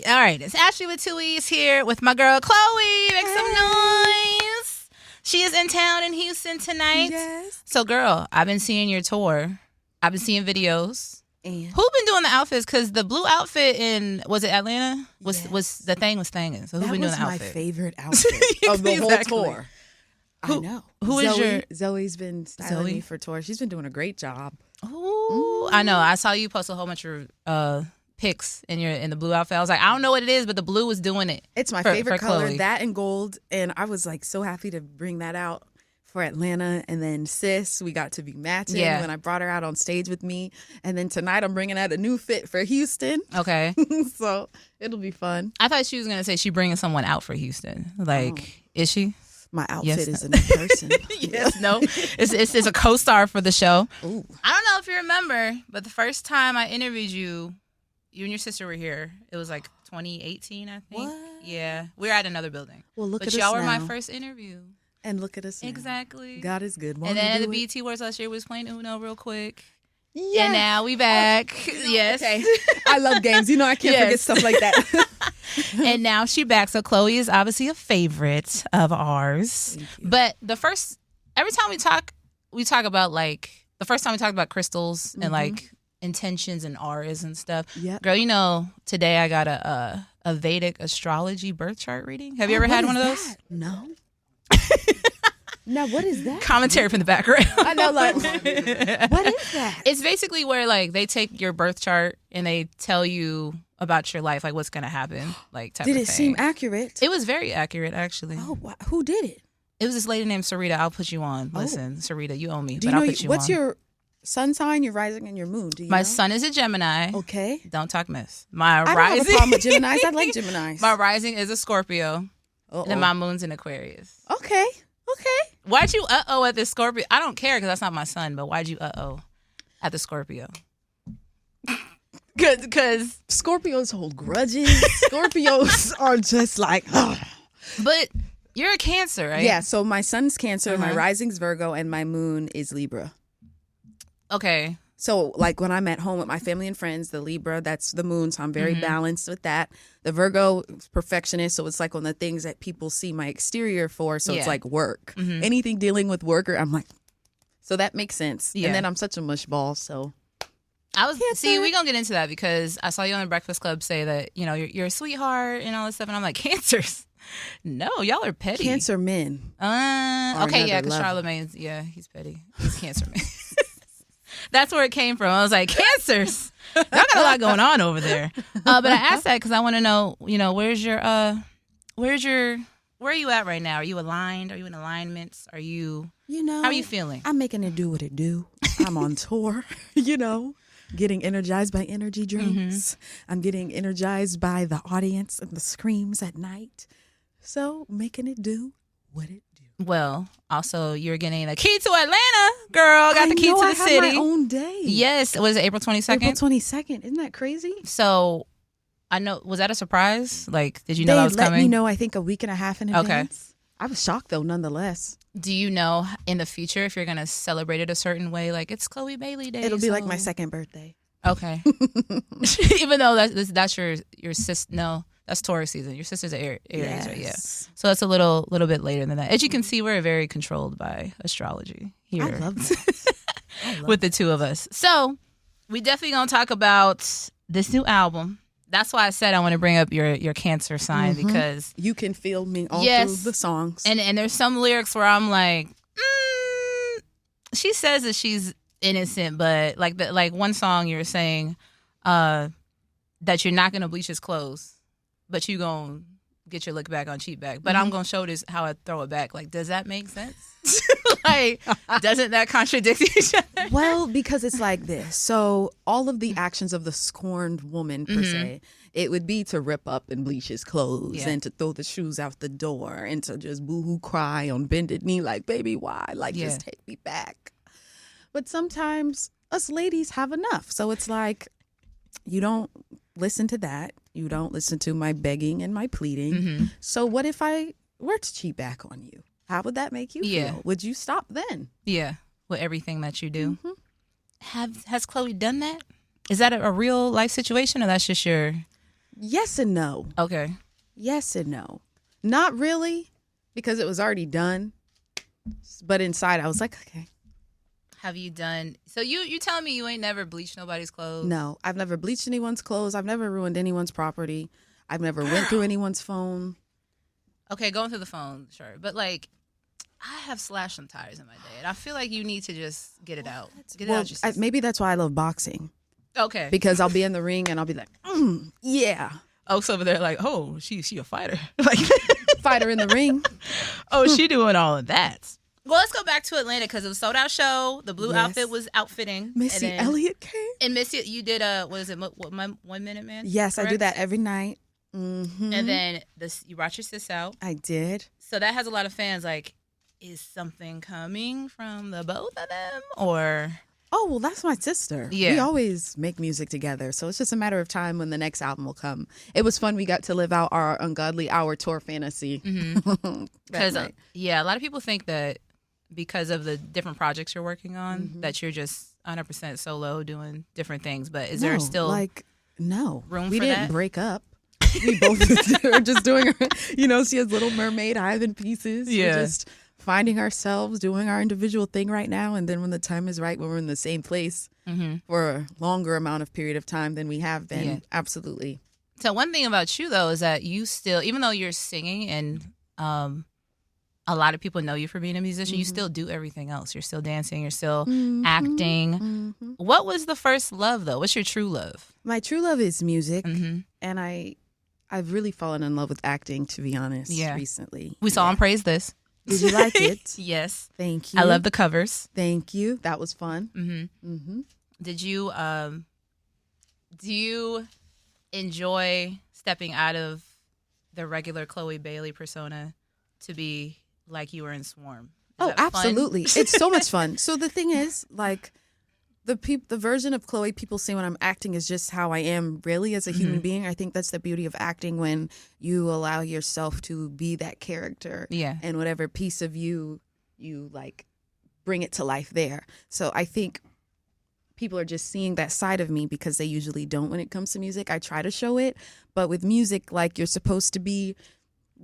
All right. It's Ashley with 2 E's here with my girl Chloe. Make some noise. She is in town in Houston tonight. Yes. So, girl, I've been seeing your tour. I've been seeing videos. And Who been doing the outfits? Because the blue outfit in, was it Atlanta? Was the thing was thangin'. So who been doing the outfit? That was my favorite outfit of the whole tour. I know. Who is your... Zoe's been styling me for tour. She's been doing a great job. Ooh, I know. I saw you post a whole bunch of pics in the blue outfit. I was like, I don't know what it is, but the blue was doing it. It's my favorite color, Chloe. that and gold. And I was like so happy to bring that out for Atlanta. And then Sis, we got to be matching when I brought her out on stage with me. And then tonight I'm bringing out a new fit for Houston. Okay. So it'll be fun. I thought she was going to say she bringing someone out for Houston. Like, is she? My outfit is a new person. Yes, no. It's a co-star for the show. Ooh. I don't know if you remember, but the first time I interviewed you and your sister were here. It was like 2018, I think. What? Yeah. We were at another building. Well, look but at us y'all were now. my first interview. And look at us now. Exactly. God is good. And then at the BET Awards last year, we was playing Uno real quick. Yeah. And now we back. Yes. Okay. I love games. You know, I can't forget stuff like that. And now she back. So Chloe is obviously a favorite of ours. But every time we talk about like, the first time we talked about crystals and like intentions and auras and stuff. Yeah. Girl, you know, today I got a Vedic astrology birth chart reading. Have you ever had one of those? No. Now, what is that? Commentary from the background. I know, like, what is that? It's basically where like they take your birth chart and they tell you about your life, like what's gonna happen, like type Did of it thing. seem accurate? It was very accurate, actually. Oh, who did it? It was this lady named Sarita. I'll put you on. Listen, Sarita, you owe me, Do but you I'll know put you what's on. your sun sign, your rising, and your moon? Do you My know? sun is a Gemini. Okay. Don't talk mess. My I don't rising. have a problem with Geminis. I like Geminis. My rising is a Scorpio. Uh-oh. And then my moon's in Aquarius. Okay. Why'd you at the Scorpio? I don't care because that's not my sun, but why'd you at the Scorpio? Because Scorpios hold grudges. Scorpios are just like, But you're a Cancer, right? Yeah, so my sun's Cancer, my rising's Virgo, and my moon is Libra. Okay. So, like, when I'm at home with my family and friends, the Libra, that's the moon, so I'm very balanced with that. The Virgo is perfectionist, so it's like on the things that people see my exterior for, so it's like work. Anything dealing with work, I'm like, so that makes sense. Yeah. And then I'm such a mushball, so. See, we're going to get into that because I saw you on the Breakfast Club say that, you know, you're a sweetheart and all this stuff, and I'm like, Cancers? No, y'all are petty. Cancer men. Okay, yeah, another because level. Charlemagne's, he's petty. He's Cancer man. That's where it came from. I was like, Cancers. Y'all got a lot going on over there. But I asked that because I want to know, you know, where are you at right now? Are you aligned? Are you in alignments? Are you, You know. how are you feeling? I'm making it do what it do. I'm on tour, you know, getting energized by energy drinks. I'm getting energized by the audience and the screams at night. So making it do what it do. Well, also, you're getting the key to Atlanta, girl. Got the key to the city. I have my own day. Yes. Was it April 22nd? April 22nd. Isn't that crazy? So, I know, was that a surprise? Like, did you know that was coming? They let me know, I think, a week and a half in advance. I was shocked, though, nonetheless. Do you know in the future if you're going to celebrate it a certain way? Like, it's Chloe Bailey Day. It'll be like my second birthday. Okay. Even though that's your sister. No, that's Taurus season. Your sister's Aries, right? Yeah. So that's a little bit later than that. As you can see, we're very controlled by astrology here. I love that. With the two of us. So we definitely going to talk about this new album. That's why I said I want to bring up your Cancer sign because you can feel me all through the songs. And there's some lyrics where I'm like, she says that she's innocent, but like one song you're saying that you're not gonna bleach his clothes, but you gonna get your look back on cheat back. But I'm gonna show this how I throw it back. Like, does that make sense? Like, doesn't that contradict each other? Well, because it's like this. So all of the actions of the scorned woman, per se, it would be to rip up and bleach his clothes and to throw the shoes out the door and to just boo-hoo cry on bended knee like, baby, why? Like, just take me back. But sometimes us ladies have enough. So it's like, you don't listen to that. You don't listen to my begging and my pleading. So what if I were to cheat back on you? How would that make you feel? Would you stop then? Yeah, with everything that you do. Has Chloe done that? Is that a real life situation, or that's just your Yes and no. Okay. Yes and no. Not really, because it was already done. But inside, I was like, okay. Have you done? So you telling me you ain't never bleached nobody's clothes? No, I've never bleached anyone's clothes. I've never ruined anyone's property. I've never went through anyone's phone. Okay, going through the phone, sure. But like, I have slashed some tires in my day, and I feel like you need to just get it out. Get it out your system. Maybe that's why I love boxing. Okay. Because I'll be in the ring and I'll be like, yeah. Oh, so over there, like, oh, she a fighter, like fighter in the ring. Oh, she doing all of that. Well, let's go back to Atlanta because it was a sold out show. The blue outfit was outfitting. Missy Elliot came. And Missy, you did what is it? What, 1 Minute Man? Yes, correct? I do that every night. Mm-hmm. And then you brought your sis out. I did. So that has a lot of fans. Like, is something coming from the both of them, or? Oh, well, that's my sister. Yeah. We always make music together. So it's just a matter of time when the next album will come. It was fun. We got to live out our Ungodly Hour tour fantasy. Because, a lot of people think that because of the different projects you're working on, that you're just 100% solo doing different things. But is there still room for that? We didn't break up. We both are just doing, she has Little Mermaid, Ivan pieces. Yeah. We're just finding ourselves, doing our individual thing right now. And then when the time is right, when we're in the same place for a longer amount of period of time than we have been. Yeah. Absolutely. So one thing about you, though, is that you still, even though you're singing and a lot of people know you for being a musician, you still do everything else. You're still dancing. You're still acting. What was the first love, though? What's your true love? My true love is music. And I've really fallen in love with acting, to be honest, recently. We saw him praise this. Did you like it? Yes. Thank you. I love the covers. Thank you. That was fun. Did you, do you enjoy stepping out of the regular Chloe Bailey persona to be like you were in Swarm? Oh, absolutely. It's so much fun. So the thing is, like, the version of Chloe people see when I'm acting is just how I am really as a human being. I think that's the beauty of acting, when you allow yourself to be that character. Yeah. And whatever piece of you like bring it to life there. So I think people are just seeing that side of me because they usually don't when it comes to music. I try to show it, but with music, like, you're supposed to be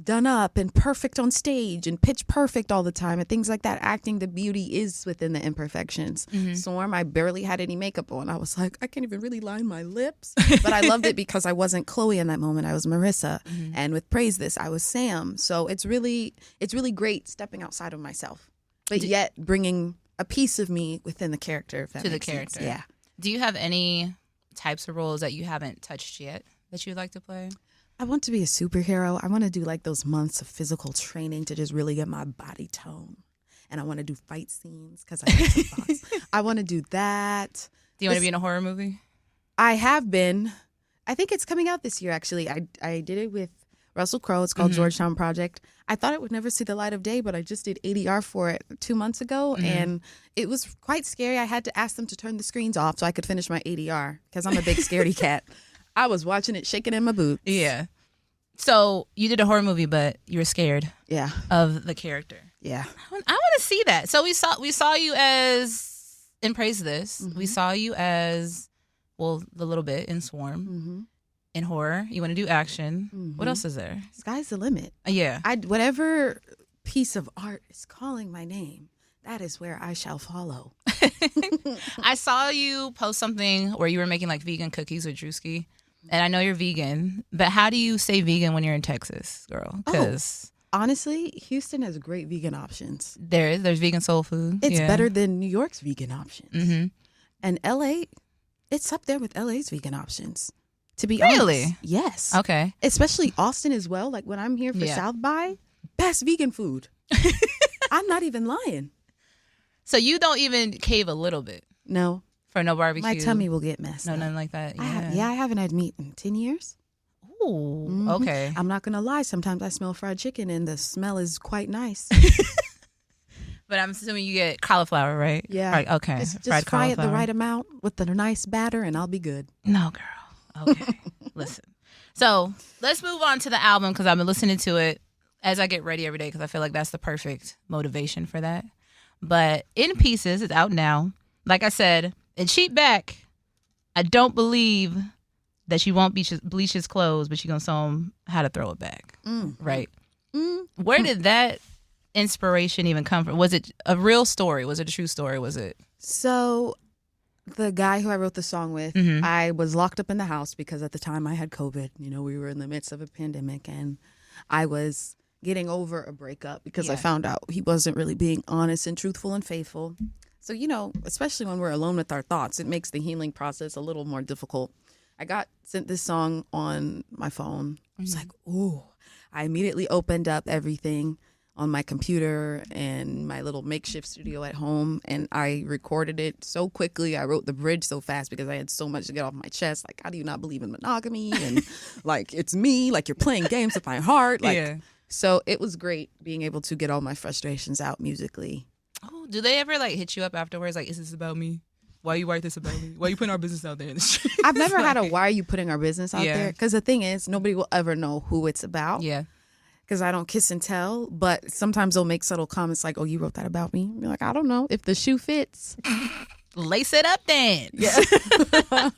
done up and perfect on stage and pitch perfect all the time and things like that. Acting, the beauty is within the imperfections. Swarm, I barely had any makeup on. I was like, I can't even really line my lips. But I loved it because I wasn't Chloe in that moment. I was Marissa. And with Praise This, I was Sam. So it's really great stepping outside of myself, but yet bringing a piece of me within the character. If that to the makes character. Sense. Yeah. Do you have any types of roles that you haven't touched yet that you'd like to play? I want to be a superhero. I want to do like those months of physical training to just really get my body tone. And I want to do fight scenes because I like to box. I want to do that. Do you want to be in a horror movie? I have been. I think it's coming out this year, actually. I did it with Russell Crowe. It's called Georgetown Project. I thought it would never see the light of day, but I just did ADR for it 2 months ago. And it was quite scary. I had to ask them to turn the screens off so I could finish my ADR because I'm a big scaredy cat. I was watching it shaking in my boots. Yeah. So you did a horror movie, but you were scared. Yeah. Of the character. Yeah. I want to see that. So we saw you as in Praise This. We saw you as the little bit in Swarm. In horror, you want to do action. What else is there? Sky's the limit. Yeah. Whatever piece of art is calling my name, that is where I shall follow. I saw you post something where you were making like vegan cookies with Drewski. And I know you're vegan, but how do you say vegan when you're in Texas, girl? Because honestly, Houston has great vegan options. There's vegan soul food. It's better than New York's vegan options. And LA, it's up there with LA's vegan options. To be honest. Yes. Okay. Especially Austin as well. Like when I'm here for South by, best vegan food. I'm not even lying. So you don't even cave a little bit? No. For no barbecue? My tummy will get messed up. No, nothing like that? I haven't had meat in 10 years. Ooh, okay. I'm not going to lie. Sometimes I smell fried chicken and the smell is quite nice. But I'm assuming you get cauliflower, right? Yeah. Right, okay. Just fry it the right amount with the nice batter and I'll be good. No, girl. Okay. Listen. So let's move on to the album because I've been listening to it as I get ready every day because I feel like that's the perfect motivation for that. But In Pieces is out now. Like I said, in Cheap Back, I don't believe that you won't bleach his clothes, but you're going to show him how to throw it back. Right. Where did that inspiration even come from? Was it a real story? Was it a true story? Was it? So the guy who I wrote the song with, I was locked up in the house because at the time I had COVID. You know, we were in the midst of a pandemic, and I was getting over a breakup because I found out he wasn't really being honest and truthful and faithful. So, you know, especially when we're alone with our thoughts, it makes the healing process a little more difficult. I got sent this song on my phone. I was like, ooh. I immediately opened up everything on my computer and my little makeshift studio at home, and I recorded it so quickly. I wrote the bridge so fast because I had so much to get off my chest. Like, how do you not believe in monogamy? And like, it's me. Like, you're playing games with my heart. Like, so it was great being able to get all my frustrations out musically. Oh, do they ever like hit you up afterwards? Like, is this about me? Why you write this about me? Why you putting our business out there in the street? I've never had a why are you putting our business out there? Because the thing is, nobody will ever know who it's about. Yeah. Because I don't kiss and tell. But sometimes they'll make subtle comments like, oh, you wrote that about me? You're like, I don't know. If the shoe fits. Lace it up then. Yeah. All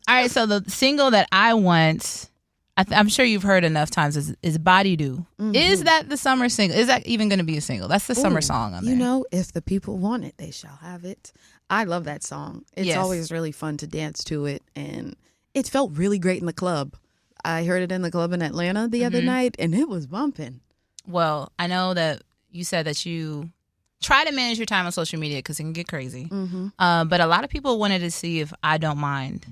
right. So the single that I want, I'm sure you've heard enough times, is Body Do. Is that the summer single? Is that even going to be a single? That's the summer song on there. You know, if the people want it, they shall have it. I love that song. It's always really fun to dance to it. And it felt really great in the club. I heard it in the club in Atlanta the other night, and it was bumping. Well, I know that you said that you try to manage your time on social media because it can get crazy. But a lot of people wanted to see if I Don't Mind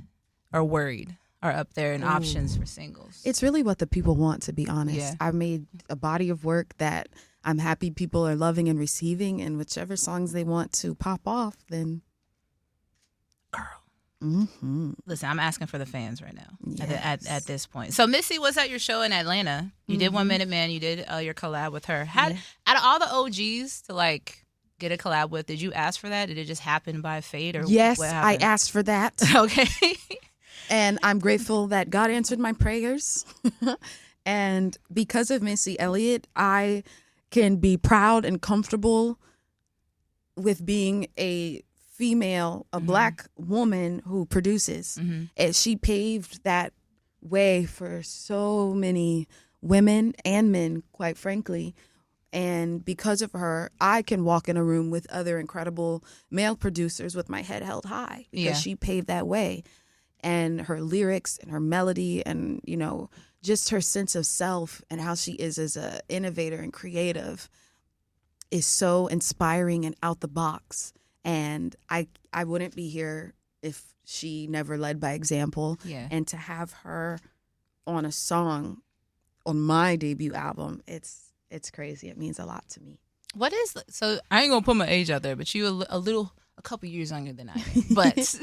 or Worried are up there in options for singles. It's really what the people want, to be honest. Yeah. I've made a body of work that I'm happy people are loving and receiving, and whichever songs they want to pop off, then... Girl. Listen, I'm asking for the fans right now at this point. So Missy was at your show in Atlanta. You did 1 Minute Man. You did your collab with her. Out of all the OGs to like get a collab with, did you ask for that? Did it just happen by fate? Or yes, what I happened? asked for that. Okay. And I'm grateful that God answered my prayers. And because of Missy Elliot, I can be proud and comfortable with being a female, a Black woman who produces. And she paved that way for so many women and men, quite frankly. And because of her, I can walk in a room with other incredible male producers with my head held high because she paved that way. And her lyrics and her melody and, you know, just her sense of self and how she is as an innovator and creative is so inspiring and out the box. And I wouldn't be here if she never led by example. Yeah. And to have her on a song on my debut album, it's crazy. It means a lot to me. What is, so I ain't gonna put my age out there, but you a couple years younger than I am. But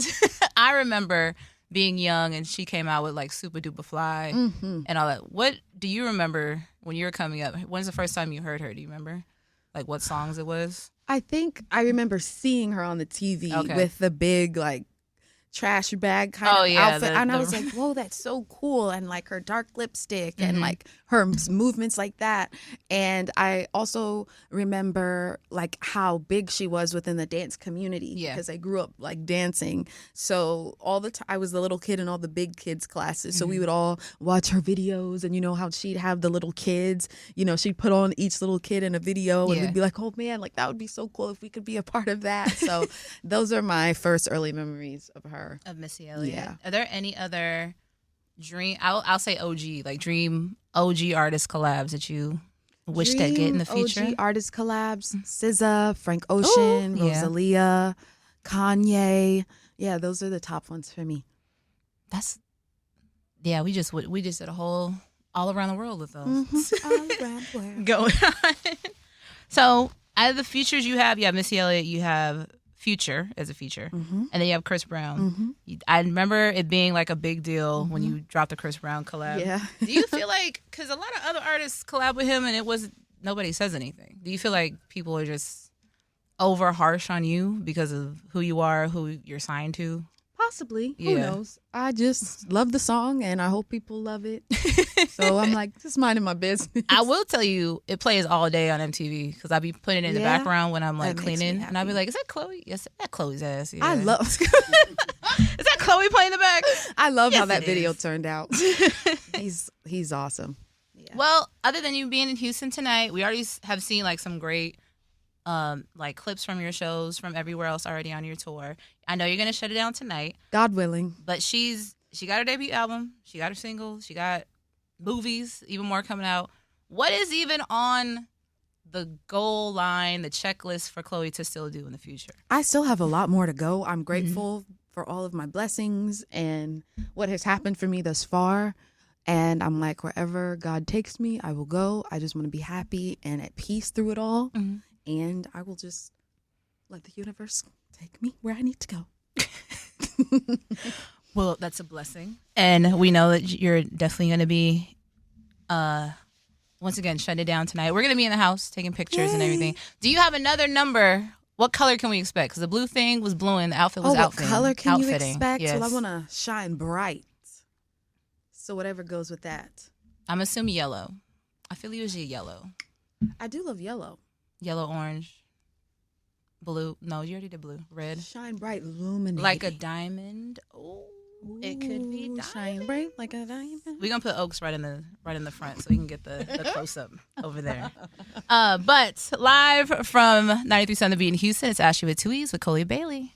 I remember being young and she came out with like Super Duper Fly and all that. What do you remember when you were coming up? When's the first time you heard her? Do you remember like what songs it was? I think I remember seeing her on the TV with the big like trash bag kind of outfit. And I was like, whoa, that's so cool. And like her dark lipstick and like her movements like that. And I also remember like how big she was within the dance community because I grew up like dancing. So all the time I was the little kid in all the big kids classes. So we would all watch her videos and you know how she'd have the little kids, you know, she'd put on each little kid in a video and we'd be like, oh man, like that would be so cool if we could be a part of that. So those are my first early memories of her. Of Missy Elliot. Yeah. Are there any other I'll say OG, like dream OG artist collabs that you wish that get in the future? OG artist collabs, SZA, Frank Ocean, Rosalia, Kanye. Yeah, those are the top ones for me. We just did a whole all around the world with those. All around the world. Going on. So out of the features you have Missy Elliott, you have Future as a feature, and then you have Chris Brown. I remember it being like a big deal when you dropped the Chris Brown collab. Yeah. Do you feel like, because a lot of other artists collab with him and nobody says anything. Do you feel like people are just over harsh on you because of who you are, who you're signed to? Possibly. Who knows? I just love the song and I hope people love it. So I'm like, just minding my business. I will tell you, it plays all day on MTV because I be putting it in the background when I'm like cleaning. And I'll be like, is that Chloe? Yes, that Chloe's ass. Yeah. I love Is that Chloe playing the back? I love Yes, how that it video is. turned out. He's awesome. Yeah. Well, other than you being in Houston tonight, we already have seen like some great like clips from your shows from everywhere else already on your tour. I know you're gonna shut it down tonight, God willing. but she got her debut album, she got her single, she got movies, even more coming out. What is even on the goal line, the checklist for Chloe to still do in the future? I still have a lot more to go. I'm grateful for all of my blessings and what has happened for me thus far. And I'm like, wherever God takes me, I will go. I just want to be happy and at peace through it all. Mm-hmm. And I will just let the universe take me where I need to go. Well, that's a blessing. And we know that you're definitely going to be, once again, shut it down tonight. We're going to be in the house taking pictures and everything. Do you have another number? What color can we expect? Because the blue thing was blue and the outfit was what color can you expect? Yes. Well, I want to shine bright. So whatever goes with that. I'm assuming yellow. I feel usually yellow. I do love yellow. Yellow, orange, blue. No, you already did blue. Red. Shine bright, illuminate. Like a diamond. Oh, it could be diamond. Shine bright like a diamond. We're gonna put Oaks right in the front so we can get the close up over there. But live from 93.7 The Beat in Houston, it's Ashley with 2 E's with Coley Bailey.